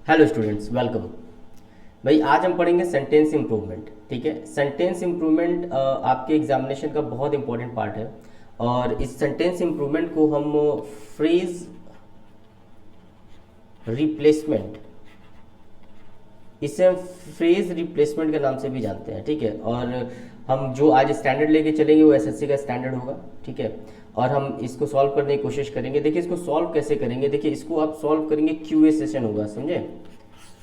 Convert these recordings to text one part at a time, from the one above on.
Hello students, welcome. भाई आज हम पढ़ेंगे सेंटेंस इम्प्रूवमेंट। ठीक है, सेंटेंस इम्प्रूवमेंट आपके एग्जामिनेशन का बहुत इंपॉर्टेंट पार्ट है। और इस सेंटेंस इम्प्रूवमेंट को हम फ्रेज रिप्लेसमेंट, इसे हम फ्रेज रिप्लेसमेंट के नाम से भी जानते हैं। ठीक है, और हम जो आज स्टैंडर्ड लेके चलेंगे वो एसएससी का स्टैंडर्ड होगा। ठीक है, और हम इसको सॉल्व करने की कोशिश करेंगे। देखिए इसको सॉल्व कैसे करेंगे, देखिए इसको आप सॉल्व करेंगे क्यूए सेशन होगा, समझे।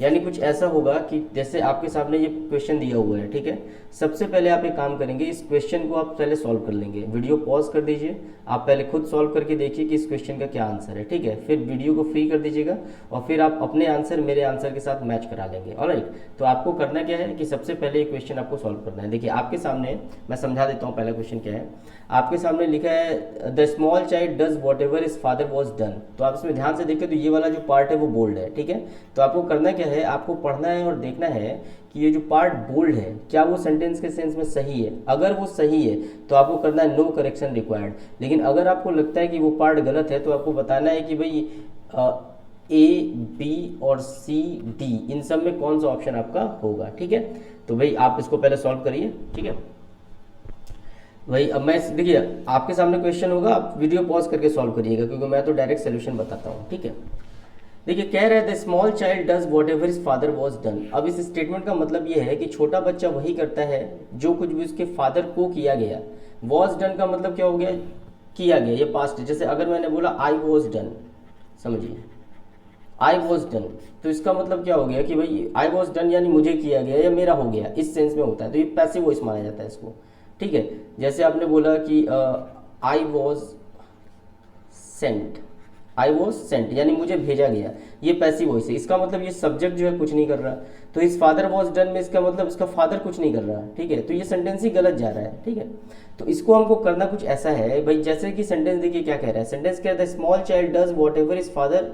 यानी कुछ ऐसा होगा कि जैसे आपके सामने ये क्वेश्चन दिया हुआ है। ठीक है, सबसे पहले आप एक काम करेंगे, इस क्वेश्चन को आप पहले सॉल्व कर लेंगे। वीडियो पॉज कर दीजिए, आप पहले खुद सॉल्व करके देखिए कि इस क्वेश्चन का क्या आंसर है। ठीक है, फिर वीडियो को फ्री कर दीजिएगा और फिर आप अपने आंसर मेरे आंसर के साथ मैच करा लेंगे। ऑलराइट, तो आपको करना क्या है कि सबसे पहले ये क्वेश्चन आपको सॉल्व करना है। देखिए आपके सामने मैं समझा देता हूँ पहला क्वेश्चन क्या है। आपके सामने लिखा है the small child does what ever is father was done. तो आप इसमें ध्यान से देखिए तो ये वाला जो पार्ट है वो बोल्ड है। ठीक है, तो आपको करना क्या है, आपको पढ़ना है और देखना है कि ये जो पार्ट बोल्ड है क्या वो सेंटेंस के सेंस में सही है। अगर वो सही है तो आपको करना है नो करेक्शन रिक्वायर्ड। लेकिन अगर आपको लगता है कि वो पार्ट गलत है तो आपको बताना है कि भाई ए बी और सी डी इन सब में कौन सा ऑप्शन आपका होगा। ठीक है, तो भाई आप इसको पहले सॉल्व करिए। ठीक है भाई, अब मैं देखिए आपके सामने क्वेश्चन होगा, आप वीडियो पॉज करके सॉल्व करिएगा क्योंकि मैं तो डायरेक्ट सोल्यूशन बताता हूँ। ठीक है, देखिए कह रहा है the small child does what ever is father was done. अब इस स्टेटमेंट का मतलब ये है कि छोटा बच्चा वही करता है जो कुछ भी उसके फादर को किया गया। वॉज डन का मतलब क्या हो गया, किया गया, ये पास्ट है। जैसे अगर मैंने बोला आई वॉज डन, समझिए आई वॉज डन, तो इसका मतलब क्या हो गया कि भाई आई वॉज डन यानी मुझे किया गया या मेरा हो गया, इस सेंस में होता है। तो ये पैसिव वॉइस माना जाता है इसको। ठीक है, जैसे आपने बोला कि I was sent, I was sent यानी मुझे भेजा गया, ये पैसिव वॉइस है। इसका मतलब ये सब्जेक्ट जो है कुछ नहीं कर रहा। तो इस फादर वॉज डन में इसका मतलब इसका फादर कुछ नहीं कर रहा। ठीक है, तो ये सेंटेंस ही गलत जा रहा है। ठीक है, तो इसको हमको करना कुछ ऐसा है भाई, जैसे कि सेंटेंस देखिए क्या कह रहा है। सेंटेंस कह रहा है small child does what ever is father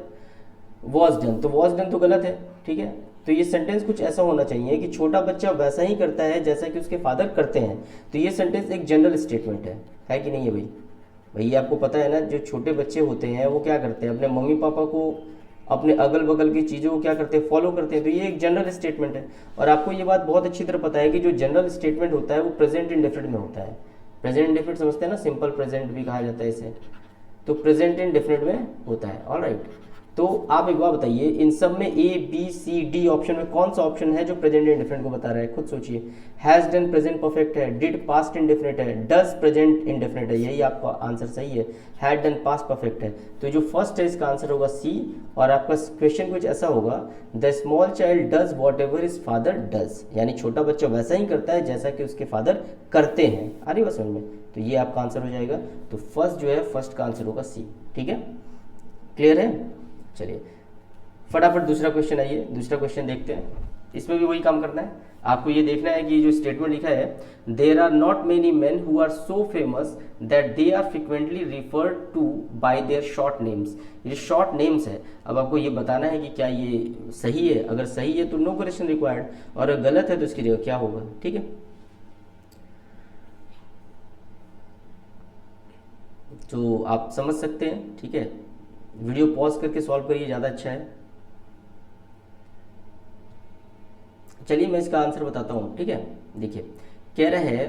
was done, तो वॉज डन तो गलत है। ठीक है, तो ये सेंटेंस कुछ ऐसा होना चाहिए कि छोटा बच्चा वैसा ही करता है जैसा कि उसके फादर करते हैं। तो ये सेंटेंस एक जनरल स्टेटमेंट है कि नहीं है भाई। भैया आपको पता है ना, जो छोटे बच्चे होते हैं वो क्या करते हैं, अपने मम्मी पापा को, अपने अगल बगल की चीज़ों को क्या करते हैं, फॉलो करते हैं। तो ये एक जनरल स्टेटमेंट है। और आपको ये बात बहुत अच्छी तरह पता है कि जो जनरल स्टेटमेंट होता है वो प्रेजेंट इंडेफिनिट में होता है। प्रेजेंट इंडेफिनिट समझते हैं ना, सिंपल प्रेजेंट भी कहा जाता है इसे, तो प्रेजेंट इंडेफिनिट में होता है। ऑलराइट, तो आप एक बार बताइए इन सब में A B C D option में कौन सा ऑप्शन है जो प्रेजेंट इंडेफिनिट को बता रहा है, खुद सोचिए। हैज डन प्रेजेंट परफेक्ट है, डिड पास्ट इंडेफिनिट है, डज प्रेजेंट इंडेफिनिट है, यही आपका आंसर सही है। हैड डन पास्ट परफेक्ट है, तो जो फर्स्ट है इसका आंसर होगा सी। और आपका क्वेश्चन कुछ ऐसा होगा the small child does what ever is father does, यानी छोटा बच्चा वैसा ही करता है जैसा कि उसके फादर करते हैं। आ रही बात समझ में, तो ये आपका आंसर हो जाएगा। तो फर्स्ट जो है, फर्स्ट का आंसर होगा सी। ठीक है, क्लियर है। चलिए फटाफट दूसरा क्वेश्चन, आइए दूसरा क्वेश्चन देखते हैं। इसमें भी वही काम करना है, आपको ये देखना है कि जो स्टेटमेंट लिखा है there are not many men who are so famous that they are frequently referred to by their short names. ये शॉर्ट नेम्स है। अब आपको ये बताना है कि क्या ये सही है। अगर सही है तो नो करेक्शन रिक्वायर्ड, और अगर गलत है तो इसकी जगह क्या होगा। ठीक है, तो आप समझ सकते हैं। ठीक है, वीडियो पॉज करके सॉल्व करिए, ज़्यादा अच्छा है। चलिए मैं इसका आंसर बताता हूँ। ठीक है, देखिए कह रहे हैं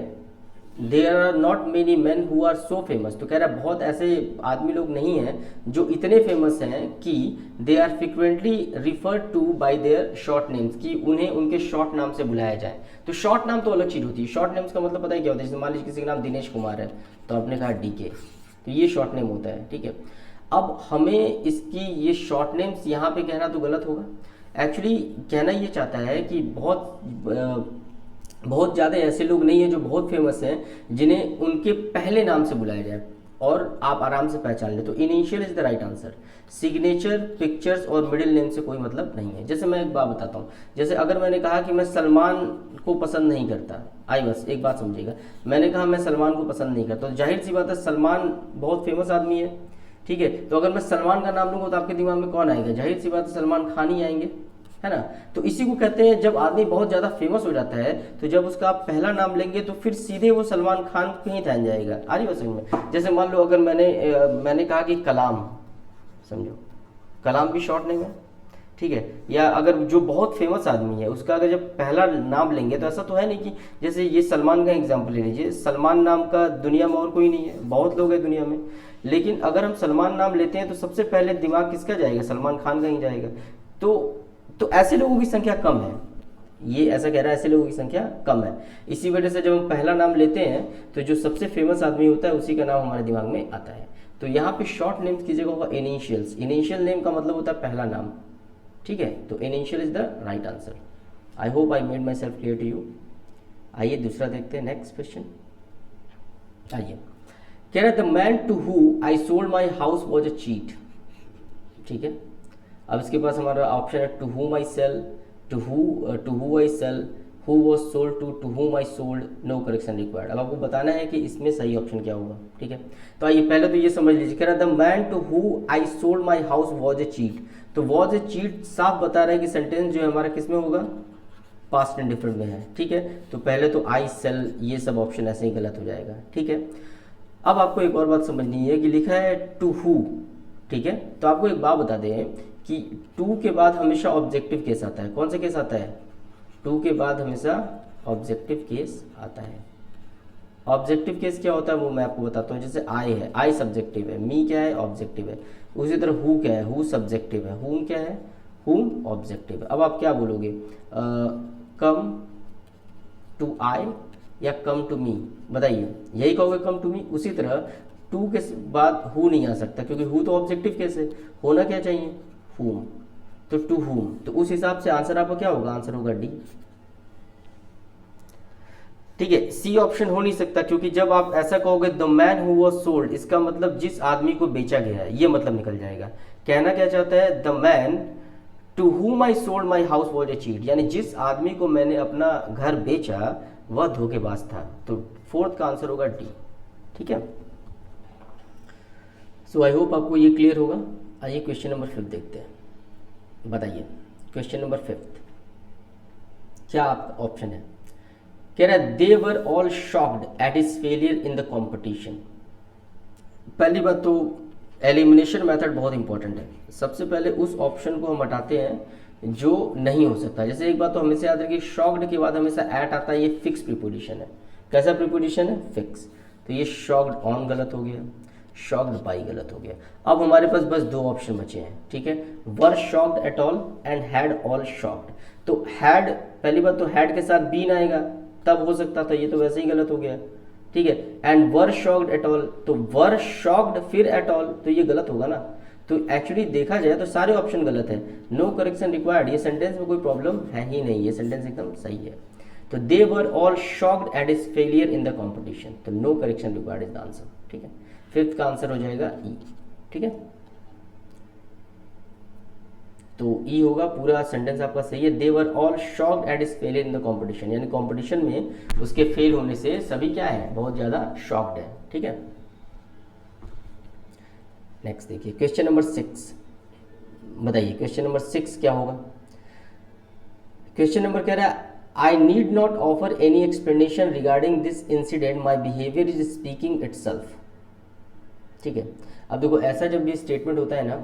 there are not many man who are so famous. तो कह रहा है बहुत ऐसे आदमी लोग नहीं हैं जो इतने फेमस हैं कि they are frequently referred to by their short names, कि उन्हें उनके शॉर्ट नाम से बुलाया जाए। तो शॉर्ट नाम तो अलग चीज़ होती है। शॉर्ट नेम्स का मतलब पता है क्या होता है, जैसे मान लीजिए किसी का नाम दिनेश कुमार है तो आपने कहा डीके, तो ये शॉर्ट नेम होता है। ठीक है, अब हमें इसकी ये शॉर्ट नेम्स यहाँ पे कहना तो गलत होगा। एक्चुअली कहना ये चाहता है कि बहुत ज़्यादा ऐसे लोग नहीं हैं जो बहुत फेमस हैं जिन्हें उनके पहले नाम से बुलाया जाए और आप आराम से पहचान लें। तो initial is the right answer. Signature, pictures और मिडिल नेम से कोई मतलब नहीं है। जैसे मैं एक बात बताता हूँ, जैसे अगर मैंने कहा कि मैं सलमान को पसंद नहीं करता, आई बस एक बात समझिएगा, मैंने कहा मैं सलमान को पसंद नहीं करता, तो जाहिर सी बात है सलमान बहुत फेमस आदमी है। ठीक है, तो अगर मैं सलमान का नाम लूँगा तो आपके दिमाग में कौन आएगा, जाहिर सी बात है सलमान खान ही आएंगे, है ना। तो इसी को कहते हैं जब आदमी बहुत ज़्यादा फेमस हो जाता है तो जब उसका आप पहला नाम लेंगे तो फिर सीधे वो सलमान खान कहीं ध्यान जाएगा। आ रही बात समझ में। जैसे मान लो अगर मैंने कहा कि कलाम, समझो कलाम भी शॉर्ट नेम है। ठीक है। या अगर जो बहुत फेमस आदमी है उसका अगर जब पहला नाम लेंगे तो ऐसा तो है नहीं कि जैसे ये सलमान का एग्जाम्पल ले लीजिए, सलमान नाम का दुनिया में और कोई नहीं है, बहुत लोग हैं दुनिया में, लेकिन अगर हम सलमान नाम लेते हैं तो सबसे पहले दिमाग किसका जाएगा, सलमान खान का ही जाएगा। तो ऐसे लोगों की संख्या कम है, ये ऐसा कह रहा है ऐसे लोगों की संख्या कम है। इसी वजह से जब हम पहला नाम लेते हैं तो जो सबसे फेमस आदमी होता है उसी का नाम हमारे दिमाग में आता है। तो यहाँ पे शॉर्ट नेम की जगह होगा इनिशियल्स। इनिशियल नेम का मतलब होता है पहला नाम, ठीक है। तो initial is the right answer. I hope I made my self clear to you. आइए दूसरा देखते हैं, नेक्स्ट क्वेश्चन। आइए, कह रहा है the man to who I sold my house was a cheat, ठीक है। अब इसके पास हमारा ऑप्शन है to whom I sell, to who I sell, who was sold to whom I sold, no correction required. अब आपको बताना है कि इसमें सही ऑप्शन क्या होगा, ठीक है। तो आइए पहले तो ये समझ लीजिए, कह रहा है the man to who I sold my house was a cheat. तो वॉज ए चीट साफ बता रहा है कि सेंटेंस जो है हमारा किस में होगा, पास्ट इंडिफरेंट में है, ठीक है। तो पहले तो आई सेल ये सब ऑप्शन ऐसे ही गलत हो जाएगा, ठीक है। अब आपको एक और बात समझनी है कि लिखा है टू हु, ठीक है। तो आपको एक बात बता दें कि टू के बाद हमेशा ऑब्जेक्टिव केस आता है। कौन सा केस आता है, टू के बाद हमेशा ऑब्जेक्टिव केस आता है। ऑब्जेक्टिव केस क्या होता है वो मैं आपको बताता हूँ। जैसे आई है, आई सब्जेक्टिव है, मी क्या है, ऑब्जेक्टिव है। उसी तरह हु क्या है, हु सब्जेक्टिव है, हुम क्या है, हुम ऑब्जेक्टिव है। अब आप क्या बोलोगे, कम टू आई या कम टू मी, बताइए, यही कहोगे कम टू मी। उसी तरह टू के बाद हु नहीं आ सकता क्योंकि हु तो ऑब्जेक्टिव केस है, होना क्या चाहिए, हुम। तो टू हुम, तो उस हिसाब से आंसर आपका क्या होगा, आंसर होगा डी, ठीक है। सी ऑप्शन हो नहीं सकता क्योंकि जब आप ऐसा कहोगे the man who was sold, इसका मतलब जिस आदमी को बेचा गया है, ये मतलब निकल जाएगा। कहना क्या चाहता है, the man to whom I sold my house was a cheat, यानी जिस आदमी को मैंने अपना घर बेचा वह धोखेबाज था। तो फोर्थ का आंसर होगा डी, ठीक है। सो आई होप आपको ये क्लियर होगा। आइए क्वेश्चन नंबर 5 देखते हैं, बताइए क्वेश्चन नंबर 5 क्या आपका ऑप्शन है। कह रहा है they were all shocked at his failure in the competition. पहली बात तो एलिमिनेशन मेथड बहुत इंपॉर्टेंट है। सबसे पहले उस ऑप्शन को हम हटाते हैं जो नहीं हो सकता। जैसे एक बात तो हमेशा याद रखिए, शॉक्ड के बाद हमेशा एट आता है, ये फिक्स प्रीपोजिशन है। कैसा प्रीपोजिशन है, फिक्स। तो ये शॉक्ड ऑन गलत हो गया, शॉक्ड बाई गलत हो गया। अब हमारे पास बस दो ऑप्शन बचे हैं, ठीक है। Were shocked at all and had all shocked. तो हैड, पहली बात तो हैड के साथ बीन आएगा तब हो सकता था, ये तो वैसे ही गलत हो गया, ठीक है। And were shocked at all, तो वर शॉक्ड फिर एट ऑल, तो ये गलत होगा ना। तो एक्चुअली देखा जाए तो सारे ऑप्शन गलत है, नो करेक्शन रिक्वायर्ड। ये सेंटेंस में कोई प्रॉब्लम है ही नहीं, ये सेंटेंस एकदम सही है। तो they were all shocked at his failure in the competition, तो no correction required is the answer, ठीक है। फिफ्थ का आंसर हो जाएगा ई, ठीक है। तो ई होगा, पूरा सेंटेंस आपका सही है। They were all shocked at his failure in the competition, यानी कॉम्पिटिशन में उसके फेल होने से सभी क्या है, बहुत ज्यादा शॉक्ड है, ठीक है। नेक्स्ट देखिए क्वेश्चन नंबर 6, बताइए क्वेश्चन नंबर 6 क्या होगा। क्वेश्चन नंबर कह रहा है I need not offer any explanation regarding this incident, my behaviour is speaking itself, ठीक है। अब देखो ऐसा जब भी स्टेटमेंट होता है ना,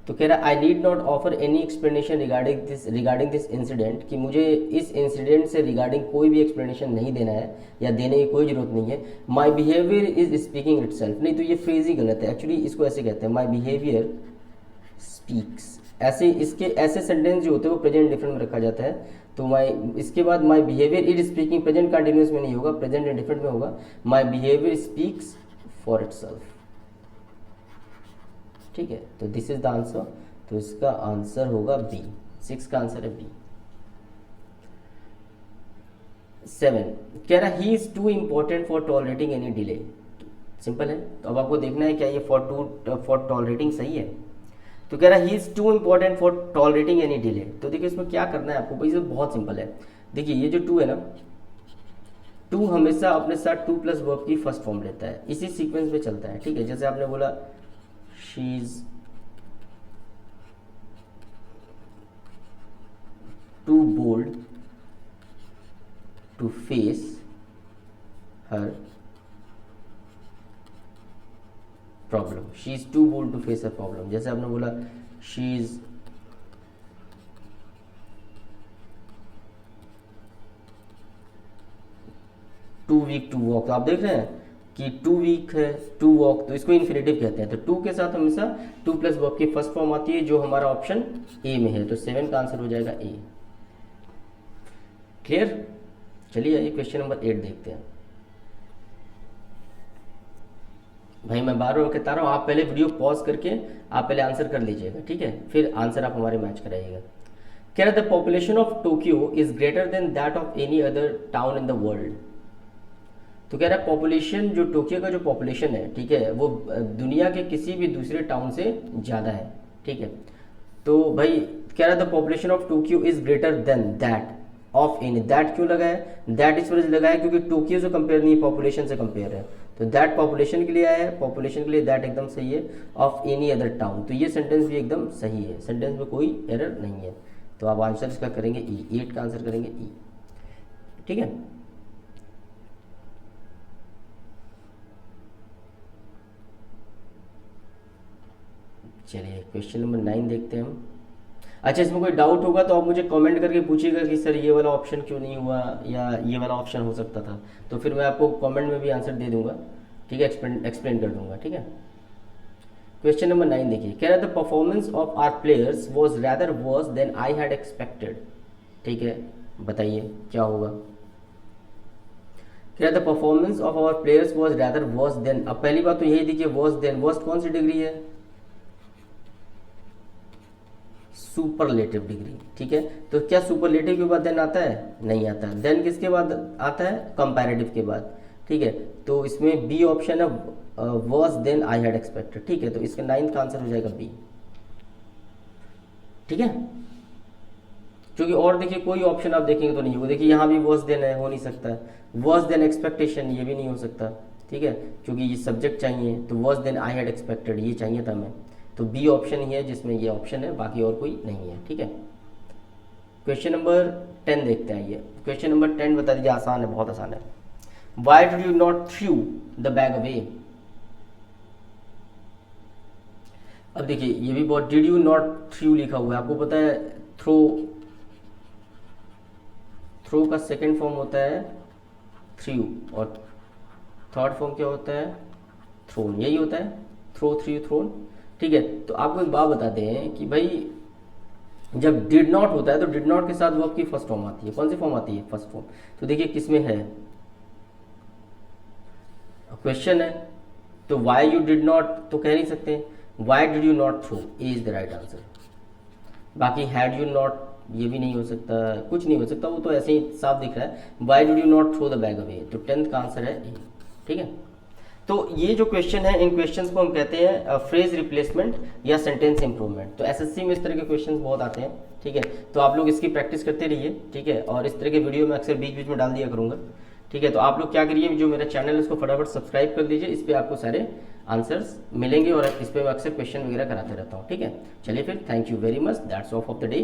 तो कह रहा है I need not offer any explanation regarding this incident, कि मुझे इस इंसिडेंट से रिगार्डिंग कोई भी एक्सप्लेनेशन नहीं देना है या देने की कोई जरूरत नहीं है। My behaviour is speaking itself, नहीं तो ये फ्रेज ही गलत है। एक्चुअली इसको ऐसे कहते हैं, माई बिहेवियर स्पीक्स। ऐसे इसके ऐसे सेंटेंस जो होते हैं वो प्रेजेंट डिफरेंट में रखा जाता है। तो माई, इसके बाद my behaviour is speaking present continuous में नहीं होगा, प्रेजेंट इंडिफरेंट में होगा। My behaviour speaks for itself, ठीक है। तो दिस इज द आंसर, तो इसका आंसर होगा बी, 6 का आंसर है बी। 7 कह रहा he is two important for tolerating any delay. Simple है, तो अब आपको देखना है क्या ये फॉर टॉलरेटिंग सही है। तो कह रहा he is two important for tolerating any delay. तो देखिए इसमें क्या करना है आपको, भाई ये बहुत सिंपल है। देखिए ये जो टू है ना, टू हमेशा अपने साथ टू प्लस वर्ब की फर्स्ट फॉर्म लेता है, इसी सीक्वेंस में चलता है, ठीक है। जैसे आपने बोला she is too bold to face her problem, she is too bold to face her problem। जैसे आपने बोला she is too weak to walk, तो आप देख रहे हैं कि टू वीक है, टू वॉक, तो इसको इन्फिनेटिव कहते हैं। तो टू के साथ हमेशा टू प्लस वर्ब की फर्स्ट फॉर्म आती है, जो हमारा ऑप्शन ए में है। तो 7 का आंसर हो जाएगा ए। क्लियर? चलिए आइए क्वेश्चन नंबर 8 देखते हैं। भाई मैं बार बार कहता रहा हूँ, आप पहले वीडियो पॉज करके आप पहले आंसर कर लीजिएगा, ठीक है, फिर आंसर आप हमारे मैच कराइएगा। कह रहा the population of Tokyo is greater than that of any other town in the world. तो कह रहा है पॉपुलेशन, जो टोक्यो का जो पॉपुलेशन है, ठीक है, वो दुनिया के किसी भी दूसरे टाउन से ज़्यादा है, ठीक है। तो भाई कह रहा है the population of Tokyo is greater than that of any, that क्यों लगा है, दैट इस वजह से लगा है क्योंकि टोक्यो से कंपेयर नहीं, पॉपुलेशन से कंपेयर है, तो दैट पॉपुलेशन के लिए आया है, पॉपुलेशन के लिए दैट एकदम सही है, ऑफ एनी अदर टाउन, तो ये सेंटेंस भी एकदम सही है, सेंटेंस में कोई एरर नहीं है। तो आप आंसर इसका करेंगे ई, 8 का आंसर करेंगे ई, ठीक है। चलिए क्वेश्चन नंबर 9 देखते हैं हम। अच्छा, इसमें कोई डाउट होगा तो आप मुझे कमेंट करके पूछिएगा कि सर ये वाला ऑप्शन क्यों नहीं हुआ या ये वाला ऑप्शन हो सकता था, तो फिर मैं आपको कमेंट में भी आंसर दे दूंगा, ठीक है, एक्सप्लेन कर दूंगा, ठीक है। क्वेश्चन नंबर 9 देखिए, कह रहा the performance of our players was rather worse than I had expected, ठीक है, बताइए क्या होगा। कह रहा the performance of our players was rather worse than, अब पहली बात तो यही देखिए, वर्स देन, वर्स कौन सी डिग्री है, सुपरलेटिव डिग्री, ठीक है। तो क्या सुपरलेटिव के बाद देन आता है, नहीं आता है। देन किसके बाद आता है, कंपैरेटिव के बाद, ठीक है। तो इसमें बी ऑप्शन है, worse than I had expected, ठीक है। तो इसका 9 का आंसर हो जाएगा बी, ठीक है। क्योंकि और देखिए कोई ऑप्शन आप देखेंगे तो नहीं होगा, देखिए यहाँ भी वर्स देन है, हो नहीं सकता है, वर्स देन एक्सपेक्टेशन ये भी नहीं हो सकता, ठीक है, क्योंकि ये सब्जेक्ट चाहिए, तो worse than I had expected ये चाहिए था हमें, तो बी ऑप्शन ही है जिसमें ये ऑप्शन है, बाकी और कोई नहीं है, ठीक है। क्वेश्चन नंबर 10 देखते हैं। ये क्वेश्चन नंबर 10 बता दीजिए, आसान है, बहुत आसान है। Why did you not threw the bag away? अब देखिए ये भी बहुत, डिड यू नॉट थ्रू लिखा हुआ है, आपको पता है थ्रो, थ्रो का सेकंड फॉर्म होता है थ्रू और थर्ड फॉर्म क्या होता है, थ्रोन, यही होता है, थ्रो थ्रू थ्रोन, ठीक है। तो आपको एक बात बताते हैं कि भाई जब डिड नॉट होता है तो डिड नॉट के साथ वर्ब की फर्स्ट फॉर्म आती है, कौन सी फॉर्म आती है, फर्स्ट फॉर्म। तो देखिए किसमें है, क्वेश्चन है, तो वाई यू डिड नॉट तो कह नहीं सकते, why did you not throw, A is the right answer. बाकी हैड यू नॉट ये भी नहीं हो सकता, कुछ नहीं हो सकता, वो तो ऐसे ही साफ दिख रहा है, why did you not throw the bag away, तो 10th का आंसर है ए, ठीक है। तो ये जो क्वेश्चन है, इन क्वेश्चंस को हम कहते हैं फ्रेज रिप्लेसमेंट या सेंटेंस इंप्रूवमेंट। तो एसएससी में इस तरह के क्वेश्चंस बहुत आते हैं, ठीक है। तो आप लोग इसकी प्रैक्टिस करते रहिए, ठीक है, और इस तरह के वीडियो में अक्सर बीच बीच में डाल दिया करूंगा, ठीक है। तो आप लोग क्या करिए, जो मेरा चैनल है उसको फटाफट सब्सक्राइब कर दीजिए, इस पर आपको सारे आंसर्स मिलेंगे और इस पर मैं अक्सर क्वेश्चन वगैरह कराते रहता हूँ, ठीक है। चलिए फिर, thank you very much, that's all of the day.